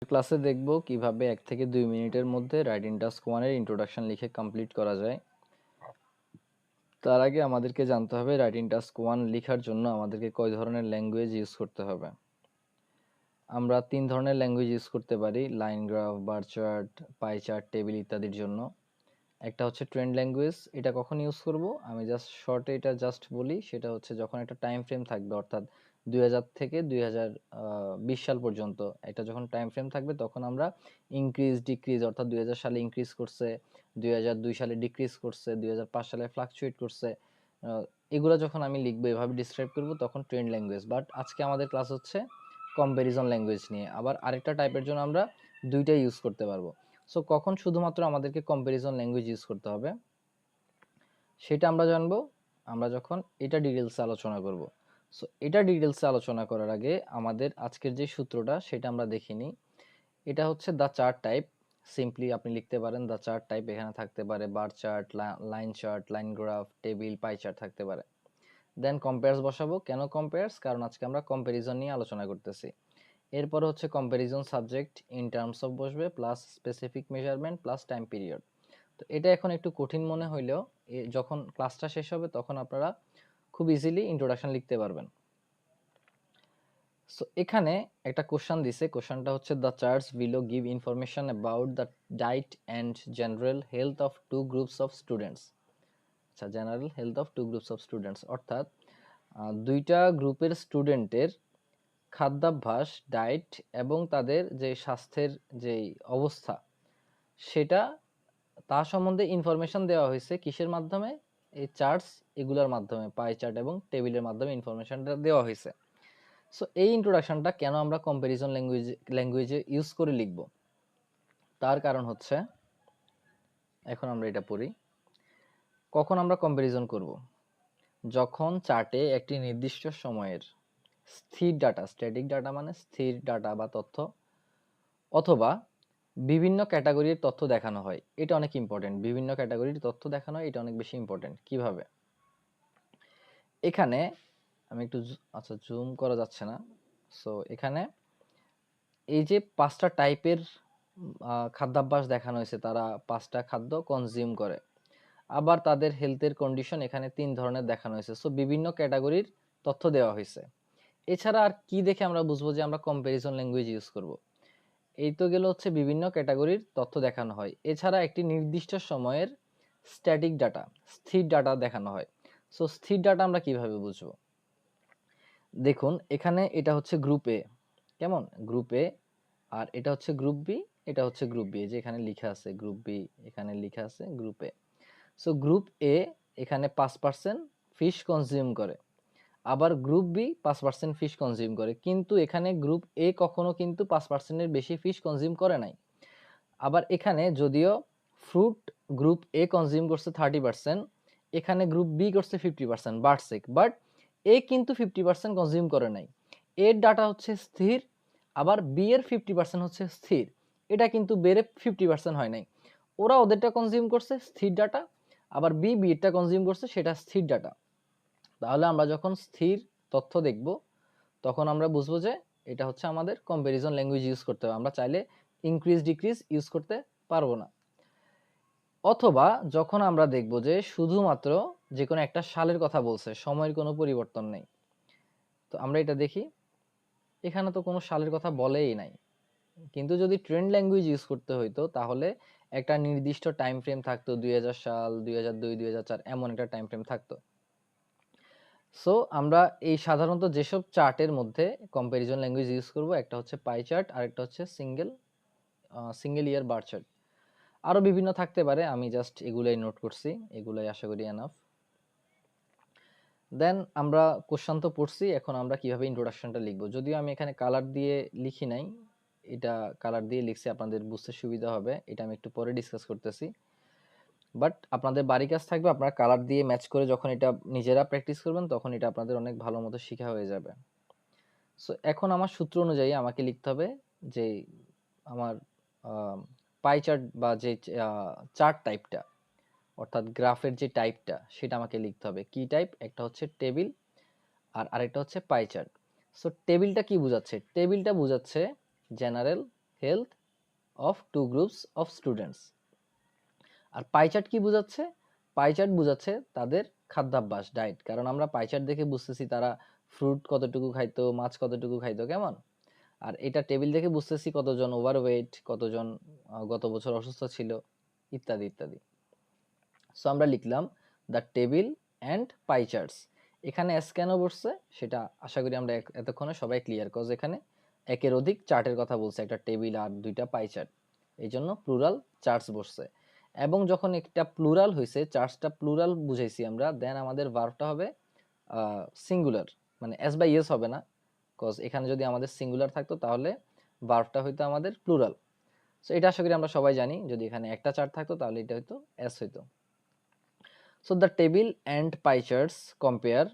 ক্লাসে দেখব কিভাবে 1 থেকে 2 মিনিটের মধ্যে রাইটিং টাস্ক 1 এর ইন্ট্রোডাকশন লিখে কমপ্লিট করা যায়। তার আগে আমাদেরকে জানতে হবে রাইটিং টাস্ক 1 লেখার জন্য আমাদেরকে কয় ধরনের ল্যাঙ্গুয়েজ ইউজ করতে হবে। আমরা 3 ধরনের ল্যাঙ্গুয়েজ ইউজ করতে পারি, line graph, bar chart, pie chart, table ইত্যাদির জন্য। একটা হচ্ছে ট্রেন্ড ল্যাঙ্গুয়েজ, এটা কখন ইউজ করব আমি শর্টে এটা বলি, সেটা হচ্ছে যখন একটা টাইম ফ্রেম থাকবে, অর্থাৎ 2000 থেকে 2020 সাল পর্যন্ত একটা যখন টাইম ফ্রেম থাকবে তখন আমরা ইনক্রিজ ডিক্রিজ, অর্থাৎ 2000 সালে ইনক্রিজ করছে, 2002 সালে ডিক্রিজ করছে, 2005 সালে ফ্লাকচুয়েট করছে, এগুলো যখন আমি লিখবো, এভাবে ডিসক্রাইব করব, তখন ট্রেন্ড ল্যাঙ্গুয়েজ। বাট আজকে আমাদের ক্লাস হচ্ছে কম্প্যারিজন ল্যাঙ্গুয়েজ নিয়ে। আবার আরেকটা টাইপের জন্য আমরা দুইটাই ইউজ করতে পারবো। সো কখন শুধুমাত্র আমাদেরকে কম্প্যারিজন ল্যাঙ্গুয়েজ ইউজ করতে হবে সেটা আমরা জানবো আমরা যখন এটা ডিটেলসে আলোচনা করব। সো এটা ডিটেলসে আলোচনা করার আগে আমাদের আজকের যে সূত্রটা সেটা আমরা দেখে নিই। এটা হচ্ছে দ্য চার্ট টাইপ। সিম্পলি আপনি লিখতে পারেন দ্য চার্ট টাইপ। এখানে থাকতে পারে bar chart, chart, line graph, table, pie chart থাকতে পারে। দেন কম্পেয়ার্স বসাবো। কেন কম্পেয়ার্স? কারণ আজকে আমরা কম্প্যারিজন নিয়ে আলোচনা করতেছি। এরপর হচ্ছে comparison subject in terms of বসবে, plus specific measurement, plus time period. তো এটা এখন একটু কঠিন মনে হইলেও যখন ক্লাসটা শেষ হবে তখন আপনারা খুব ইজিলি ইন্ট্রোডাকশন লিখতে পারবেন। সো এখানে একটা কোশ্চেন দিছে, কোশ্চেনটা হচ্ছে the charts below give information about the diet and general health of two groups of students. আচ্ছা, general health of two groups of students, অর্থাৎ দুইটা গ্রুপের স্টুডেন্টের খাদ্যাভ্যাস, ডায়েট এবং তাদের যে স্বাস্থ্যের যে অবস্থা সেটা তা সম্বন্ধে ইনফরমেশন দেওয়া হয়েছে কিসের মাধ্যমে? এই চার্টস এগুলোর মাধ্যমে, পাই চার্ট এবং টেবিলের মাধ্যমে ইনফরমেশনটা দেওয়া হয়েছে। সো এই ইন্ট্রোডাকশনটা কেন আমরা কম্প্যারিজন ল্যাঙ্গুয়েজে ইউজ করে লিখব, তার কারণ হচ্ছে, এখন আমরা এটা পড়ি। কখন আমরা কম্প্যারিজন করব? যখন চার্টে একটি নির্দিষ্ট সময়ের স্থির ডাটা, স্ট্যাটিক ডাটা মানে স্থির ডাটা বা তথ্য, অথবা বিভিন্ন ক্যাটাগরির তথ্য দেখানো হয়। এটা অনেক ইম্পর্টেন্ট, বিভিন্ন ক্যাটাগরির তথ্য দেখানো হয়, এটা অনেক বেশি ইম্পর্টেন্ট। কিভাবে? এখানে আমি একটু আচ্ছা, জুম করা যাচ্ছে না। সো এখানে এই যে 5টা টাইপের খাদ্যাভ্যাস দেখানো হয়েছে, তারা 5টা খাদ্য কনজিউম করে। আবার তাদের হেলথের কন্ডিশন এখানে 3 ধরনের দেখানো হয়েছে। সো বিভিন্ন ক্যাটাগরির তথ্য দেওয়া হয়েছে। এছাড়া আর কি দেখে আমরা বুঝবো যে আমরা কম্প্যারিজন ল্যাঙ্গুয়েজ ইউজ করব? এই তো গেল হচ্ছে বিভিন্ন ক্যাটাগরির তথ্য দেখানো হয়। এছাড়া একটি নির্দিষ্ট সময়ের স্ট্যাটিক ডাটা, স্থির ডাটা দেখানো হয়। সো স্থির ডাটা আমরা কিভাবে বুঝবো? দেখুন এখানে এটা হচ্ছে গ্রুপ এ, কেমন? গ্রুপ এ, আর এটা হচ্ছে গ্রুপ বি, এটা হচ্ছে গ্রুপ বি, যে এখানে লেখা আছে গ্রুপ বি, এখানে লেখা আছে গ্রুপ এ। সো গ্রুপ এ এখানে 5% ফিশ কনজিউম করে, আবার গ্রুপ বি 5% ফিশ কনজিউম করে, কিন্তু এখানে গ্রুপ এ কখনো কিন্তু 5%-এর বেশি ফিশ কনজিউম করে নাই। আবার এখানে যদিও ফ্রুট গ্রুপ এ কনজিউম করছে 30%, এখানে গ্রুপ বি করছে 50%, বাট এ কিন্তু 50% কনজিউম করে নাই। এর ডাটা হচ্ছে স্থির, আবার বি এর 50% হচ্ছে স্থির। এটা কিন্তু বেড়ে 50% হয় নাই। ওরা ওদেরটা কনজিউম করছে স্থির ডাটা, আবার বিটা কনজিউম করছে সেটা স্থির ডাটা। তাহলে আমরা যখন স্থির তথ্য দেখব তখন আমরা বুঝবো যে এটা হচ্ছে আমাদের কম্প্যারিজন ল্যাঙ্গুয়েজ ইউজ করতে হবে। আমরা চাইলে ইনক্রিজ ডিক্রিজ ইউজ করতে পারবো না। অথবা যখন আমরা দেখব যে শুধুমাত্র যে কোনো একটা সালের কথা বলছে, সময়ের কোনো পরিবর্তন নেই। তো আমরা এটা দেখি, এখানে তো কোনো সালের কথা বলেই নাই। কিন্তু যদি ট্রেন্ড ল্যাঙ্গুয়েজ ইউজ করতে হইতো তাহলে একটা নির্দিষ্ট টাইম ফ্রেম থাকতো, 2000 সাল, 2002, 2004 এমন একটা টাইম ফ্রেম থাকতো। সো আমরা এই সাধারণত যেসব চার্টের মধ্যে কম্প্যারিজন ল্যাঙ্গুয়েজ ইউজ করব, একটা হচ্ছে পাই চার্ট আর একটা হচ্ছে সিঙ্গেল ইয়ার বার চার্ট। আরো বিভিন্ন থাকতে পারে, আমি জাস্ট এগুলাই নোট করছি, এগুলাই আশা করি এনাফ। দেন আমরা কোশ্চেন তো পড়ছি, এখন আমরা কিভাবে ইন্ট্রোডাকশনটা লিখবো। যদিও আমি এখানে কালার দিয়ে লিখি নাই, এটা কালার দিয়ে লিখছি আপনাদের বুঝতে সুবিধা হবে, এটা আমি একটু পরে ডিসকাস করতেছি। বাট আপনাদের বাড়ি কাজ থাকবে, আপনারা কালার দিয়ে ম্যাচ করে যখন এটা নিজেরা প্র্যাকটিস করবেন তখন এটা আপনাদের অনেক ভালো মতো শেখা হয়ে যাবে। সো এখন আমার সূত্র অনুযায়ী আমাকে লিখতে হবে যে আমার পাই চার্ট বা যে চার্ট টাইপটা, অর্থাৎ গ্রাফের যে টাইপটা সেটা আমাকে লিখতে হবে। কি টাইপ? একটা হচ্ছে টেবিল আর আরেকটা হচ্ছে পাই চার্ট। সো টেবিলটা কি বোঝাচ্ছে? টেবিলটা বোঝাচ্ছে general health of two groups of students. আর পাই চার্ট কি বোঝাচ্ছে? পাই চার্ট বোঝাচ্ছে তাদের খাদ্যাভ্যাস, ডায়েট। কারণ আমরা পাই চার্ট দেখে বুঝতেছি তারা ফ্রুট কতটুকু খাইতো, মাছ কতটুকু খাইতো, কেমন? আর এটা টেবিল দেখে বুঝতেছি কতজন ওভারওয়েট, কতজন গত বছর অসুস্থ ছিল, ইত্যাদি ইত্যাদি। সো আমরা লিখলাম the table and pi charts. এখানে এস কেন বসছে সেটা আশা করি আমরা এতক্ষণে সবাই ক্লিয়ার, কজ এখানে একের অধিক চার্টের কথা বলছে, একটা টেবিল আর দুইটা পাই চার্ট, এই জন্য প্লুরাল চার্টস বসছে। এবং যখন একটা প্লুরাল হয়েছে, চার্টসটা প্লুরাল বুঝাইছি আমরা, দেন আমাদের ভার্বটা হবে সিঙ্গুলার, মানে এস বাই এস হবে না, কজ এখানে যদি আমাদের সিঙ্গুলার থাকতো তাহলে ভার্বটা হইতো আমাদের প্লুরাল। সো এটা আশা করি আমরা সবাই জানি, যদি এখানে একটা চার্ট থাকতো তাহলে এটা হইতো এস হইতো। So the table and pi charts compare,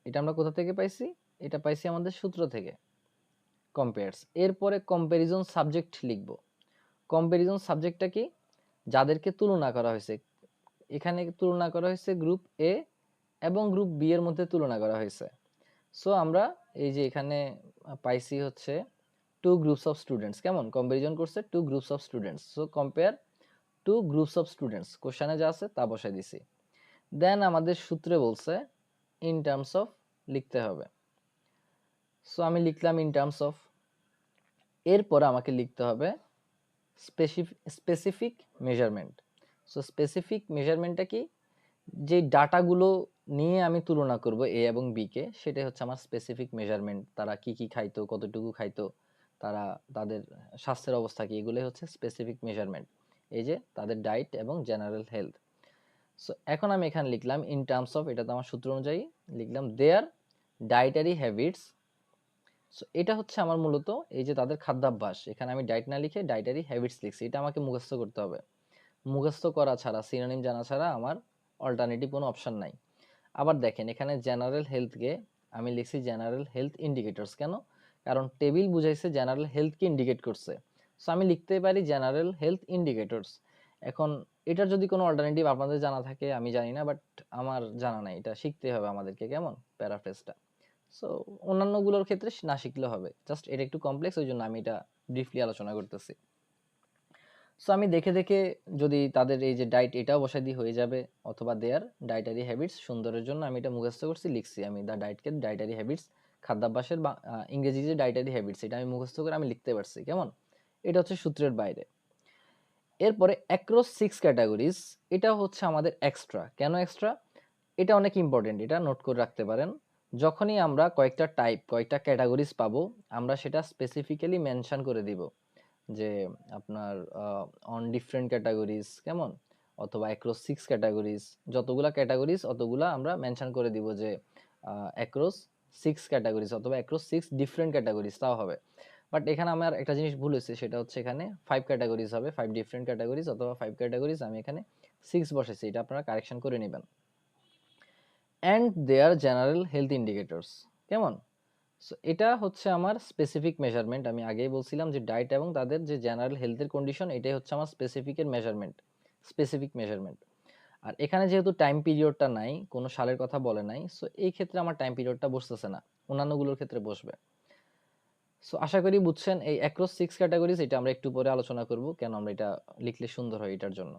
এটা আমরা কোথা থেকে পাইছি? এটা পাইছি আমাদের সূত্র থেকে, কম্পেয়ার্স। এরপরে কম্প্যারিজন সাবজেক্ট লিখব। কম্প্যারিজন সাবজেক্টটা কি? যাদেরকে তুলনা করা হয়েছে। এখানে তুলনা করা হয়েছে গ্রুপ এ এবং গ্রুপ বি এর মধ্যে তুলনা করা হয়েছে। সো আমরা এই যে এখানে পাইছি হচ্ছে টু গ্রুপস অফ স্টুডেন্টস, কেমন? কম্প্যারিজন করছে two groups of students. So compare two groups of students, কোশ্চেনে যা আছে তা বসাই দিছি। দেন আমাদের সূত্রে বলছে ইন টার্মস অফ লিখতে হবে। সো আমি লিখলাম ইন টার্মস অফ। এরপর আমাকে লিখতে হবে স্পেসিফিক মেজারমেন্ট। সো স্পেসিফিক মেজারমেন্টটা কি? যে ডাটাগুলো নিয়ে আমি তুলনা করব এ এবং বি কে, সেটাই হচ্ছে আমার স্পেসিফিক মেজারমেন্ট। তারা কি কি খাইতো, কতটুকু খাইতো, তারা তাদের স্বাস্থ্যের অবস্থা কি, এগুলোই হচ্ছে স্পেসিফিক মেজারমেন্ট। এই যে তাদের ডায়েট এবং জেনারেল হেলথ। সো এখন আমি এখানে লিখলাম ইন টার্মস অফ, এটা তো আমার সূত্র অনুযায়ী লিখলাম দেয়ার ডায়েটারি হ্যাবিটস। সো এটা হচ্ছে আমার মূলত এই যে তাদের খাদ্যাভ্যাস, এখানে আমি ডায়েট না লিখে ডায়েটারি হ্যাবিটস লিখছি। এটা আমাকে মুখস্থ করতে হবে, মুখস্থ করা ছাড়া, সিনোনিম জানা ছাড়া আমার অল্টারনেটিভ কোনো অপশন নাই। আবার দেখেন এখানে জেনারেল হেলথকে আমি লিখছি জেনারেল হেলথ ইন্ডিকেটরস। কেন? কারণ টেবিল বুঝাইছে জেনারেল হেলথকে ইন্ডিকেট করছে। সো আমি লিখতে পারি জেনারেল হেলথ ইন্ডিকেটরস। এখন এটার যদি কোনো অল্টারনেটিভ আপনাদের জানা থাকে আমি জানি না, বাট আমার জানা নাই, এটা শিখতে হবে আমাদেরকে, কেমন? প্যারাফ্রেজটা। সো অন্যান্যগুলোর ক্ষেত্রে না শিখলে হবে, জাস্ট এটা একটু কমপ্লেক্স, ওই জন্য আমি এটা ব্রিফলি আলোচনা করতেছি। সো আমি দেখে দেখে যদি তাদের এই যে ডায়েট এটাও বসাই দিই হয়ে যাবে, অথবা দেয়ার ডায়েটারি হ্যাবিটস, সুন্দরের জন্য আমি এটা মুখস্থ করছি, লিখছি আমি দ্য ডায়েটকে ডায়েটারি হ্যাবিটস, খাদ্যাভ্যাসের ইংরেজি যে ডায়েটারি হ্যাবিটস এটা আমি মুখস্থ করে আমি লিখতে পারছি, কেমন? এটা হচ্ছে সূত্রের বাইরে। এরপরে অ্যাক্রস 6 ক্যাটাগরিজ, এটা হচ্ছে আমাদের এক্সট্রা। কেন এক্সট্রা? এটা অনেক ইম্পর্টেন্ট, এটা নোট করে রাখতে পারেন। যখনই আমরা কয়েকটা টাইপ, কয়েকটা ক্যাটাগরিজ পাবো, আমরা সেটা স্পেসিফিক্যালি মেনশন করে দিব যে আপনার অন ডিফারেন্ট ক্যাটাগরিজ, কেমন? অথবা অ্যাক্রস 6 ক্যাটাগরিজ, যতগুলা ক্যাটাগরিজ অতগুলা আমরা মেনশন করে দিব যে অ্যাক্রস 6 ক্যাটাগরিজ অথবা অ্যাক্রস 6 ডিফারেন্ট ক্যাটাগরিজ, তাও হবে। বাট এখানে আমার একটা জিনিস ভুল হয়েছে, সেটা হচ্ছে এখানে 5 ক্যাটাগরিজ হবে, 5 ডিফারেন্ট ক্যাটাগরিজ অথবা 5 ক্যাটাগরিজ, আমি এখানে 6 বসাইছি, এটা আপনারা কারেকশন করে নেবেন। And their general health indicators, কেমন? সো এটা হচ্ছে আমার স্পেসিফিক মেজারমেন্ট। আমি আগেই বলছিলাম যে ডায়েট এবং তাদের যে জেনারেল হেলথের কন্ডিশন, এটাই হচ্ছে আমার স্পেসিফিকের মেজারমেন্ট, স্পেসিফিক মেজারমেন্ট। আর এখানে যেহেতু টাইম পিরিয়ডটা নাই, কোনো সালের কথা বলে নাই, সো এই ক্ষেত্রে আমার টাইম পিরিয়ডটা বসতেছে না, অন্যান্যগুলোর ক্ষেত্রে বসবে। সো আশা করি বুঝছেন এই অ্যাক্রস 6 ক্যাটাগরিজ, এটা আমরা একটু পরে আলোচনা করব কেন আমরা এটা লিখলে সুন্দর হয় এটার জন্য।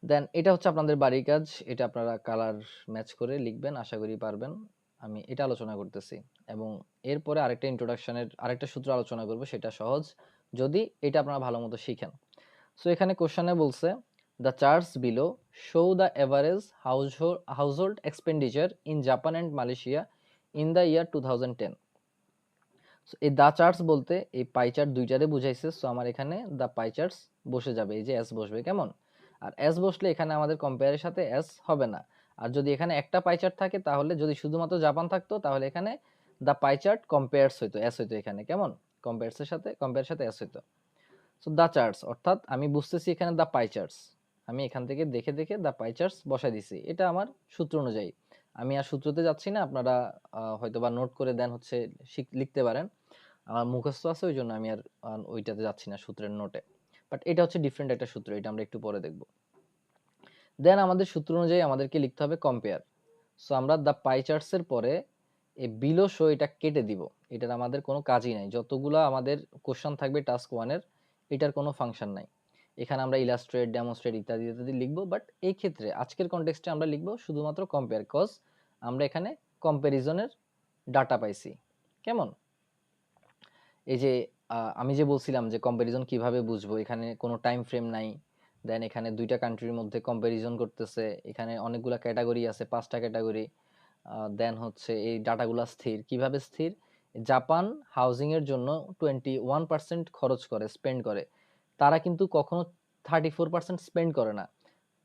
দেন এটা হচ্ছে আপনাদের বাড়ির কাজ, এটা আপনারা কালার ম্যাচ করে লিখবেন, আশা করি পারবেন। আমি এটা আলোচনা করতেছি এবং এরপরে আরেকটা ইন্ট্রোডাকশনের আরেকটা সূত্র আলোচনা করব, সেটা সহজ যদি এটা আপনারা ভালো মতো শিখেন। সো এখানে কোশ্চেনে বলছে the charts below show the average household expenditure in Japan and Malaysia in the year 2010। So এই দা চার্টস বলতে এই পাই চার্ট দুইটারে বুঝাইছে। সো আমার এখানে দা পাই চার্টস বসে যাবে, এই যে এস বসবে, কেমন? আর এস বসলে এখানে আমাদের কম্পেয়ারের সাথে এস হবে না। আর যদি এখানে একটা পাই চার্ট থাকে, তাহলে যদি শুধুমাত্র জাপান থাকতো তাহলে এখানে দা পাই চার্ট কম্পেয়ার্স হইতো, এস হইতো এখানে, কেমন? কম্পেয়ার্সের সাথে কম্পেয়ারের সাথে এস হইতো। সো দা চার্টস অর্থাৎ আমি বুঝতেছি এখানে দা পাই চার্টস, আমি এখান থেকে দেখে দেখে দা পাই চার্টস বসাই দিছি, এটা আমার সূত্র অনুযায়ী। আমি আর সূত্রতে যাচ্ছি না, আপনারা হয়তো বা নোট করে দেন হচ্ছে লিখতে পারেন। আমার মুখস্থ আছে ওই জন্য আমি আর ওইটাতে যাচ্ছি না সূত্রের নোটে। বাট এটা হচ্ছে ডিফারেন্ট একটা সূত্র, এটা আমরা একটু পরে দেখব। দেন আমাদের সূত্র অনুযায়ী আমাদেরকে লিখতে হবে কম্পেয়ার। সো আমরা দ্য পাই চার্টস এর পরে এই বিলো শো এটা কেটে দিব। এটার আমাদের কোনো কাজই নাই। যতগুলা আমাদের কোশ্চেন থাকবে টাস্ক 1 এর, এটার কোনো ফাংশন নাই। এখানে আমরা ইলাস্ট্রেট, ডেমনস্ট্রেট ইত্যাদি ইত্যাদি লিখবো, বাট এই ক্ষেত্রে আজকের কনটেক্সটে আমরা লিখবো শুধুমাত্র কম্পেয়ার, কজ আমরা এখানে কম্প্যারিজনের ডাটা পাইছি। কেমন? এই যে আমি যে বলছিলাম যে কম্প্যারিজন কিভাবে বুঝবো, এখানে কোনো টাইম ফ্রেম নাই, দেন এখানে দুইটা কান্ট্রির মধ্যে কম্প্যারিজন করতেছে, এখানে অনেকগুলা ক্যাটাগরি আছে, 5টা ক্যাটাগরি, দেন হচ্ছে এই ডাটাগুলা স্থির। কিভাবে স্থির? জাপান হাউজিং এর জন্য 21% খরচ করে, স্পেন্ড করে। তারা কিন্তু কখনো 34% স্পেন্ড করে না।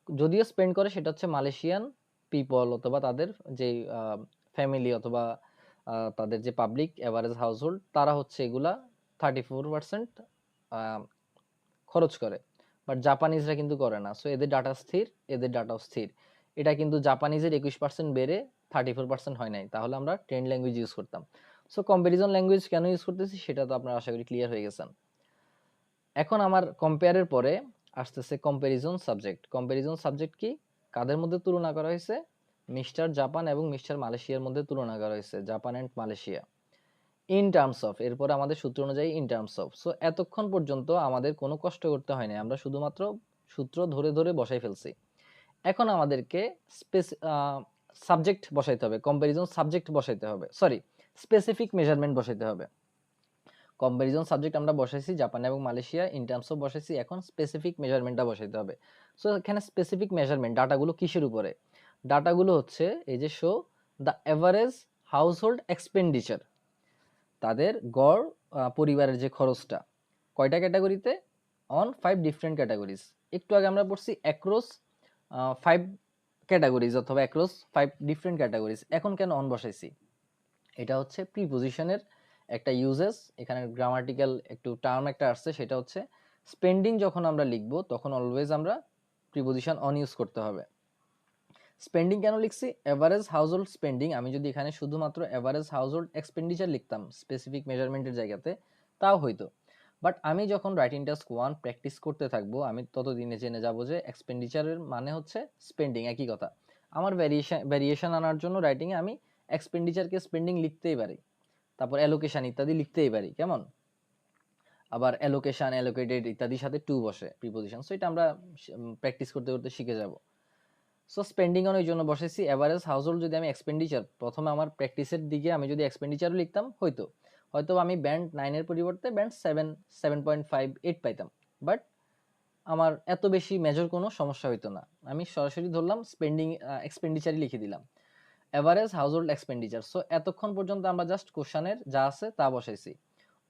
যদিও স্পেন্ড করে সেটা হচ্ছে মালয়েশিয়ান পিপল অথবা তাদের যে ফ্যামিলি অথবা তাদের যে পাবলিক এভারেজ হাউসহোল্ড, তারা হচ্ছে এগুলা 34% খরচ করে। বাট জাপানিজরা কিন্তু করে না। সো এদের ডাটা স্থির, এদের ডাটাও স্থির। এটা কিন্তু জাপানিজের 21% বেড়ে 34% হয় নাই, তাহলে আমরা ট্রেন্ড ল্যাঙ্গুয়েজ ইউজ করতাম। সো কম্পারিজন ল্যাঙ্গুয়েজ কেন ইউজ করতেছি সেটা তো আপনারা আশা করি ক্লিয়ার হয়ে গেছেন। এখন আমার কম্পেয়ারের পরে আসতেছে কম্পারিজন সাবজেক্ট। কম্পারিজন সাবজেক্ট কি? কাদের মধ্যে তুলনা করা হয়েছে? মিস্টার জাপান এবং মিস্টার মালয়েশিয়ার মধ্যে তুলনা করা হয়েছে, Japan and Malaysia. In terms of, এরপরে আমাদের সূত্র অনুযায়ী ইন টার্মস অফ। সো এতক্ষণ পর্যন্ত আমাদের কোনো কষ্ট করতে হয় না, আমরা শুধুমাত্র সূত্র ধরে ধরে বসাই ফেলছি। এখন আমাদেরকে সাবজেক্ট বসাইতে হবে, কম্পারিজন সাবজেক্ট বসাইতে হবে, সরি, স্পেসিফিক মেজারমেন্ট বসাইতে হবে। কম্পারিজন সাবজেক্ট আমরা বসাইছি জাপান এবং মালয়েশিয়া, ইন টার্মস অফ বসাইছি, এখন স্পেসিফিক মেজারমেন্টটা বসাইতে হবে। সো এখানে স্পেসিফিক মেজারমেন্ট ডাটাগুলো কিসের উপরে? ডাটাগুলো হচ্ছে এই যে show the average household expenditure, তাদের গড় পরিবারের যে খরচটা, কয়টা ক্যাটাগরিতে? On 5 different categories. একটু আগে আমরা পড়ছি অ্যাক্রস 5 ক্যাটাগরিজ অথবা অ্যাক্রস 5 ডিফারেন্ট ক্যাটাগরিজ। এখন কেন অন বসাইছি? এটা হচ্ছে প্রিপোজিশনের একটা ইউজেস, এখানে গ্রামাটিক্যাল একটু টার্ম একটা আসছে, সেটা হচ্ছে স্পেন্ডিং যখন আমরা লিখবো তখন অলওয়েজ আমরা প্রিপোজিশন অন ইউজ করতে হবে। স্পেন্ডিং কেন লিখছি? এভারেজ হাউসহোল্ড স্পেন্ডিং, আমি যদি এখানে শুধুমাত্র এভারেজ হাউসহোল্ড এক্সপেন্ডিচার লিখতাম স্পেসিফিক মেজারমেন্টের জায়গাতে, তাও হইতো। বাট আমি যখন রাইটিং টাস্ক 1 প্র্যাকটিস করতে থাকবো, আমি ততদিনে জেনে যাবো যে এক্সপেন্ডিচারের মানে হচ্ছে স্পেন্ডিং, একই কথা। আমার ভ্যারিয়েশন আনার জন্য রাইটিংয়ে আমি এক্সপেন্ডিচারকে স্পেন্ডিং লিখতেই পারি, তারপর অ্যালোকেশন ইত্যাদি লিখতেই পারি। কেমন? আবার অ্যালোকেশন, অ্যালোকেটেড ইত্যাদির সাথে টু বসে প্রিপোজিশন। সো এটা আমরা প্র্যাকটিস করতে করতে শিখে যাব। সো স্পেন্ডিং অন এই জন্য বসাইছি। এভারেজ হাউসহোল্ড যদি আমি এক্সপেন্ডিচার, প্রথমে আমার প্র্যাকটিসের দিকে আমি যদি এক্সপেন্ডিচারও লিখতাম হয়তো আমি ব্যান্ড 9 এর পরিবর্তে ব্যান্ড 7, 7.5, 8 পাইতাম। বাট আমার এত বেশি মেজর কোনো সমস্যা হইতো না, আমি সরাসরি ধরলাম স্পেন্ডিং এক্সপেন্ডিচারই লিখে দিলাম, এভারেজ হাউসহোল্ড এক্সপেন্ডিচার। সো এতক্ষণ পর্যন্ত আমরা জাস্ট কোশ্চেনের যা আছে তা বসাইছি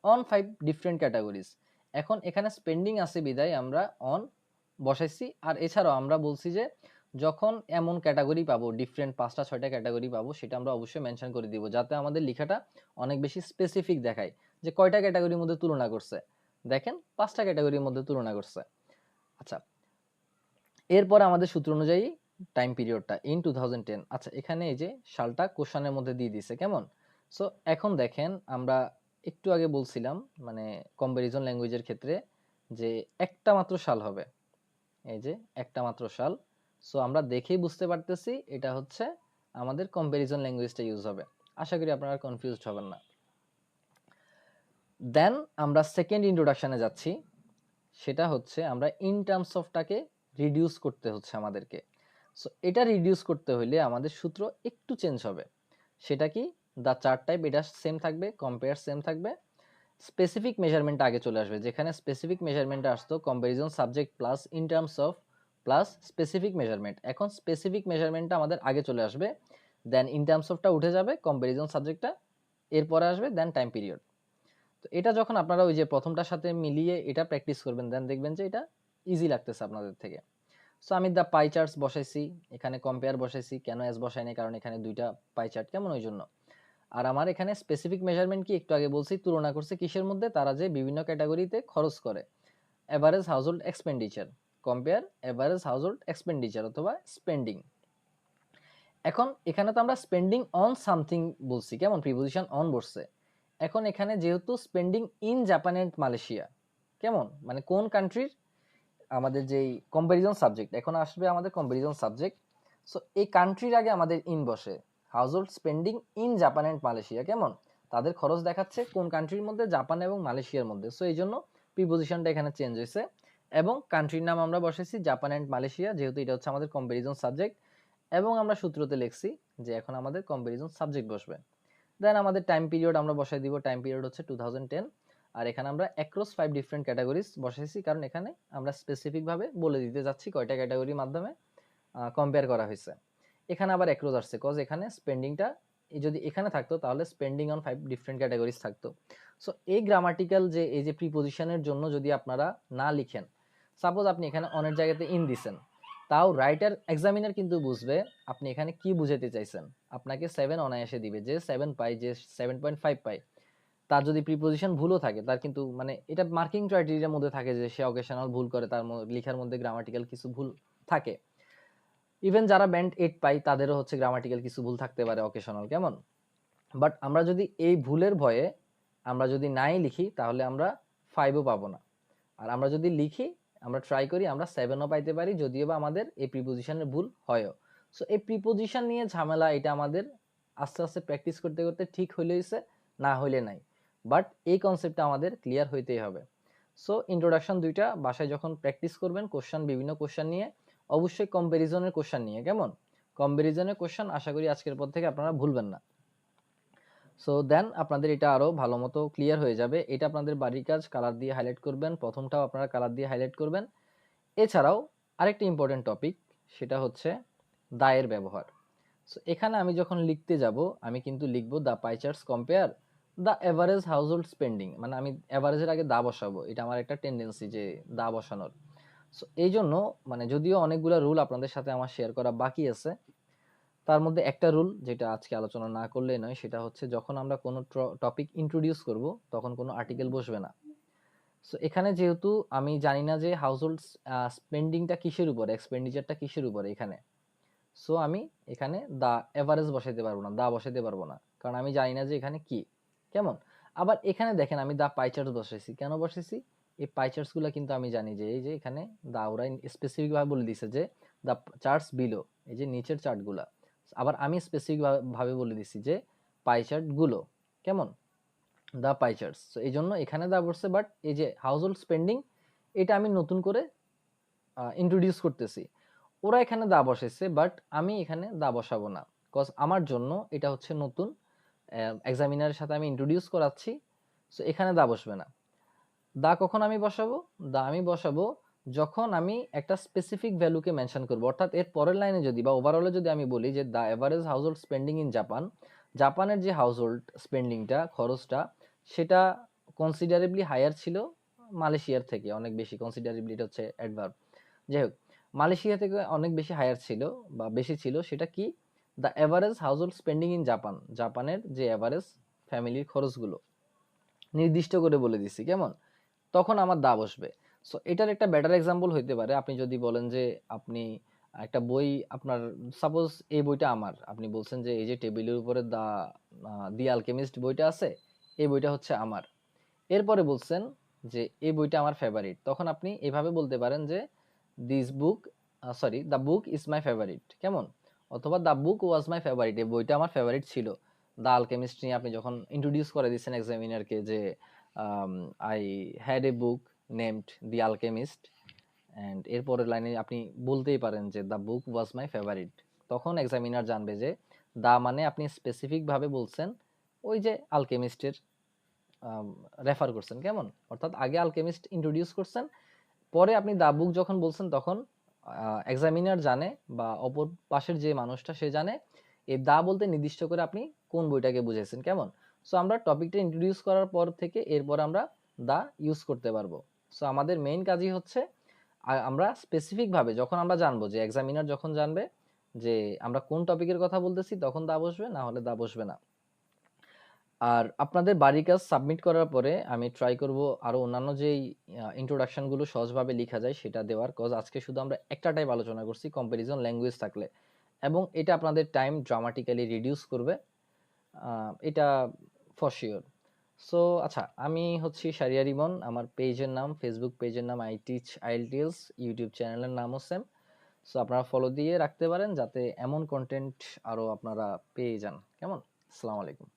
অন 5 ডিফারেন্ট ক্যাটাগরিজ। এখন এখানে স্পেন্ডিং আছে বিদায় আমরা অন বসাইছি। আর এছাড়াও আমরা বলছি যে যখন এমন ক্যাটাগরি পাবো, ডিফারেন্ট 5টা 6টা ক্যাটাগরি পাবো, সেটা আমরা অবশ্যই মেনশন করে দিব, যাতে আমাদের লেখাটা অনেক বেশি স্পেসিফিক দেখায় যে কয়টা ক্যাটাগরির মধ্যে তুলনা করছে। দেখেন 5টা ক্যাটাগরির মধ্যে তুলনা করছে। আচ্ছা, এরপর আমাদের সূত্র অনুযায়ী টাইম পিরিয়ডটা ইন 2010। আচ্ছা, এখানে এই যে সালটা কোশ্চেনের মধ্যে দিয়ে দিছে। কেমন? সো এখন দেখেন, আমরা একটু আগে বলছিলাম মানে কম্পারিজন ল্যাঙ্গুয়েজের ক্ষেত্রে যে একটা মাত্র সাল হবে, এই যে একটা মাত্র সাল। সো আমরা দেখেই বুঝতে পারতেছি এটা হচ্ছে আমাদের কম্পারিজন ল্যাঙ্গুয়েজটা ইউজ হবে। আশা করি আপনারা কনফিউজড হবেন না। দেন আমরা সেকেন্ড ইন্ট্রোডাকশনে যাচ্ছি, সেটা হচ্ছে আমরা ইন টার্মস অফটাকে রিডিউস করতে হচ্ছে আমাদেরকে। সো এটা রিডিউস করতে হলে আমাদের সূত্র একটু চেঞ্জ হবে। সেটা কি? দ্য চার্ট টাইপ, এটা সেম থাকবে, কম্পেয়ার সেম থাকবে, স্পেসিফিক মেজারমেন্ট আগে চলে আসবে। যেখানে স্পেসিফিক মেজারমেন্ট আসতো comparison subject plus in terms of plus specific measurement, এখন স্পেসিফিক মেজারমেন্টটা আমাদের আগে চলে আসবে, দেন ইন টার্মস অফটা উঠে যাবে, কম্পারিজন সাবজেক্টটা এরপরে আসবে, দেন টাইম পিরিয়ড। তো এটা যখন আপনারা ওই যে প্রথমটার সাথে মিলিয়ে এটা প্র্যাকটিস করবেন, দেন দেখবেন যে এটা ইজি লাগতেছে আপনাদের থেকে। সো আমি দ্য পাই চার্টস বসাইছি, এখানে কম্পেয়ার বসাইছি, কেন এস বসাই নাই? কারণ এখানে দুইটা পাই চার্ট, কেমন, ওই জন্য। আর আমার এখানে স্পেসিফিক মেজারমেন্ট কি একটু আগে বলছি, তুলনা করছে কিসের মধ্যে? তারা যে বিভিন্ন ক্যাটাগরিতে খরচ করে, average household expenditure, compare average household expenditure অথবা স্পেন্ডিং। এখন এখানে তো আমরা স্পেন্ডিং অন সামথিং বলছি, কেমন, প্রিপোজিশন অন বসছে। এখন এখানে যেহেতু spending in Japan and Malaysia, কেমন, মানে কোন কান্ট্রির, আমাদের যেই কম্পারিজন সাবজেক্ট, এখন আসবে আমাদের কম্পারিজন সাবজেক্ট। সো এই কান্ট্রির আগে আমাদের ইন বসে, household spending in Japan and Malaysia, কেমন। তাদের খরচ দেখাচ্ছে কোন কান্ট্রির মধ্যে, জাপান এবং মালয়েশিয়ার মধ্যে। সো এই জন্য প্রিপোজিশনটা এখানে চেঞ্জ হয়েছে এবং কান্ট্রির নাম আমরা বসাইছি জাপান অ্যান্ড মালয়েশিয়া, যেহেতু এটা হচ্ছে আমাদের কম্পারিজন সাবজেক্ট, এবং আমরা সূত্রতে লিখছি যে এখন আমাদের কম্পারিজন সাবজেক্ট বসবে। দেন আমাদের টাইম পিরিয়ড আমরা বসাই দিব, টাইম পিরিয়ড হচ্ছে 2010। আর এখানে আমরা অ্যাক্রস 5 ডিফারেন্ট ক্যাটাগরিজ বসাইছি, কারণ এখানে আমরা স্পেসিফিকভাবে বলে দিতে যাচ্ছি কয়টা ক্যাটাগরির মাধ্যমে কম্পেয়ার করা হয়েছে। এখানে আবার অ্যাক্রস আসছে কজ এখানে স্পেন্ডিংটা যদি এখানে থাকতো তাহলে স্পেন্ডিং অন 5 ডিফারেন্ট ক্যাটাগরিজ থাকতো। সো এই গ্রামাটিক্যাল যে এই যে প্রিপোজিশনের জন্য যদি আপনারা না লিখেন, সাপোজ আপনি এখানে অনের জায়গাতে ইন দিছেন, তাও রাইটার এক্সামিনার কিন্তু বুঝবে আপনি এখানে কি বুঝাতে চাইছেন। আপনাকে 7 অনায়াসে দিবে, যে 7 পাই, যে 7.5 পাই, তার যদি প্রিপোজিশন ভুলও থাকে, তার কিন্তু মানে এটা মার্কিং ক্রাইটেরিয়ার মধ্যে থাকে যে সে অকেশনাল ভুল করে, তার লেখার মধ্যে গ্রামাটিক্যাল কিছু ভুল থাকে। ইভেন যারা ব্যান্ড 8 পাই তাদেরও হচ্ছে গ্রামাটিক্যাল কিছু ভুল থাকতে পারে অকেশনাল, কেমন। বাট আমরা যদি এই ভুলের ভয়ে আমরা যদি নাই লিখি তাহলে আমরা 5ও পাবো না। আর আমরা যদি লিখি, আমরা ট্রাই করি, আমরা 7ও পাইতে পারি, যদিও বা আমাদের এই প্রিপোজিশনের ভুল হয়ও। সো এই প্রিপোজিশন নিয়ে ঝামেলা, এটা আমাদের আস্তে আস্তে প্র্যাকটিস করতে করতে ঠিক হইলে হইছে, না হইলে নাই। বাট এই কনসেপ্টটা আমাদের ক্লিয়ার হইতেই হবে। সো ইন্ট্রোডাকশন দুইটা বাসায় যখন প্র্যাকটিস করবেন, কোশ্চেন, বিভিন্ন কোশ্চেন নিয়ে, অবশ্যই কম্প্যারিজনের কোশ্চেন নিয়ে, কেমন। কম্প্যারিজনের কোশ্চেন আশা করি আজকের পর থেকে আপনারা ভুলবেন না। সো দেন আপনাদের এটা আরো ভালো মতো ক্লিয়ার হয়ে যাবে। এটা আপনাদের বাড়ির কাজ, কালার দিয়ে হাইলাইট করবেন, প্রথমটাও আপনারা কালার দিয়ে হাইলাইট করবেন। এছাড়াও আরেকটি ইম্পর্টেন্ট টপিক, সেটা হচ্ছে দায়ের ব্যবহার। সো এখানে আমি যখন লিখতে যাব, আমি কিন্তু লিখবো the pi charts compare the average house hold spending, মানে আমি এভারেজের আগে দা বসাবো, এটা আমার একটা টেন্ডেন্সি যে দা বসানোর। সো এই জন্য মানে যদিও অনেকগুলো রুল আপনাদের সাথে আমার শেয়ার করা বাকি আছে, তার মধ্যে একটা রুল যেটা আজকে আলোচনা না করলেই নয়, সেটা হচ্ছে যখন আমরা কোনো টপিক ইন্ট্রোডিউস করব তখন কোনো আর্টিকেল বসবে না। সো এখানে যেহেতু আমি জানি না যে হাউসহোল্ড স্পেন্ডিংটা কিসের উপরে, এক্সপেন্ডিচারটা কিসের উপরে এখানে, সো আমি এখানে দা এভারেজ বসাইতে পারবো না, দা বসাইতে পারবো না, কারণ আমি জানি না যে এখানে কি, কেমন। আবার এখানে দেখেন আমি দা পাই চার্টস বসাইছি, কেন বসাইছি, এই পাই চার্টস গুলো কিন্তু আমি জানি যে এই যে এখানে দা ওরা স্পেসিফিক ভাবে বলে দিছে যে দা চার্টস বিলো, এই যে নিচের চার্ট গুলা। আবার আমি স্পেসিফিক ভাবে বলে দিছি যে পাই চার্ট গুলো, কেমন, দা পাই চার্টস। তো এই জন্য এখানে দা বসছে, বাট এই যে হাউস হোল্ড স্পেন্ডিং, এটা আমি নতুন করে ইন্ট্রোডিউস করতেছি। ওরা এখানে দা বসাইছে, বাট আমি এখানে দা বসাবো না, কজ আমার জন্য এটা হচ্ছে নতুন, এক্সামিনারের সাথে আমি ইন্ট্রোডিউস করাচ্ছি। সো এখানে দা বসবে না। দা কখন আমি বসাবো, দা আমি বসাবো যখন আমি একটা স্পেসিফিক ভ্যালুকে মেনশন করবো, অর্থাৎ এর পরের লাইনে যদি বা ওভারঅলে যদি আমি বলি যে the average household spending in Japan, জাপানের যে হাউসহোল্ড স্পেন্ডিংটা, খরচটা, সেটা কনসিডারেবলি হায়ার ছিল মালয়েশিয়ার থেকে, অনেক বেশি। কনসিডারেবলি এটা হচ্ছে অ্যাডভার্ব, যাই হোক, মালয়েশিয়া থেকে অনেক বেশি হায়ার ছিল বা বেশি ছিল, সেটা কি, the average household spending in Japan, জাপানের যে এভারেজ ফ্যামিলির খরচগুলো নির্দিষ্ট করে বলে দিছি, কেমন, তখন আমার দা বসবে। সো এটার একটা বেটার এক্সাম্পল হইতে পারে, আপনি যদি বলেন যে আপনি একটা বই, আপনার সাপোজ এই বইটা আমার, আপনি বলছেন যে এই যে টেবিলের উপরে দি আলকেমিস্ট বইটা আছে, এই বইটা হচ্ছে আমার। এরপরে বলছেন যে এই বইটা আমার ফেভারিট, তখন আপনি এভাবে বলতে পারেন যে this book, sorry, the book is my favourite, কেমন, অথবা the book was my favourite, এই বইটা আমার ফেভারিট ছিল। দ্য আলকেমিস্ট নিয়ে আপনি যখন ইন্ট্রোডিউস করে দিচ্ছেন এক্সামিনারকে যে I had a book named the Alchemist, and এরপরের লাইনে আপনি বলতেই পারেন যে the book was my favourite, তখন এক্সামিনার জানবে যে দা মানে আপনি স্পেসিফিক ভাবে বলছেন ওই যে আলকেমিস্টের রেফার করছেন, কেমন, অর্থাৎ আগে আলকেমিস্ট ইন্ট্রোডিউস করছেন, পরে আপনি দা বুক যখন বলছেন তখন এক্সামিনার জানে বা অপর পাশের যে মানুষটা সে জানে এই দা বলতে নির্দিষ্ট করে আপনি কোন বইটাকে বুঝাইছেন, কেমন। সো আমরা টপিকটা ইন্ট্রোডিউস করার পর থেকে এরপর আমরা দা ইউজ করতে পারবো। সো আমাদের মেইন কাজই হচ্ছে আমরা স্পেসিফিক ভাবে যখন আমরা জানবো, যে এক্সামিনার যখন জানবে যে আমরা কোন টপিকের কথা বলতেছি, তখন দা বসবে, না হলে দা বসবে না। আর আপনাদের বাড়ির কাজ সাবমিট করার পরে আমি ট্রাই করব আরো অন্যান্য যেই ইন্ট্রোডাকশন গুলো সহজভাবে লেখা যায় সেটা দেওয়ার, কজ আজকে শুধু আমরা একটা টাইপ আলোচনা করছি, কম্পারিজন ল্যাঙ্গুয়েজ থাকলে, এবং এটা আপনাদের টাইম ড্রামাটিক্যালি রিডিউস করবে, এটা ফর শিওর। সো আচ্ছা, আমি হচ্ছি শারিয়া রিমন, আমার পেজের নাম, ফেসবুক পেজের নাম আই টিচ আইএলটিএস, ইউটিউব চ্যানেলের নামও সেম। সো আপনারা ফলো দিয়ে রাখতে পারেন যাতে এমন কন্টেন্ট আরো আপনারা পেয়ে যান, কেমন। আসসালামু আলাইকুম।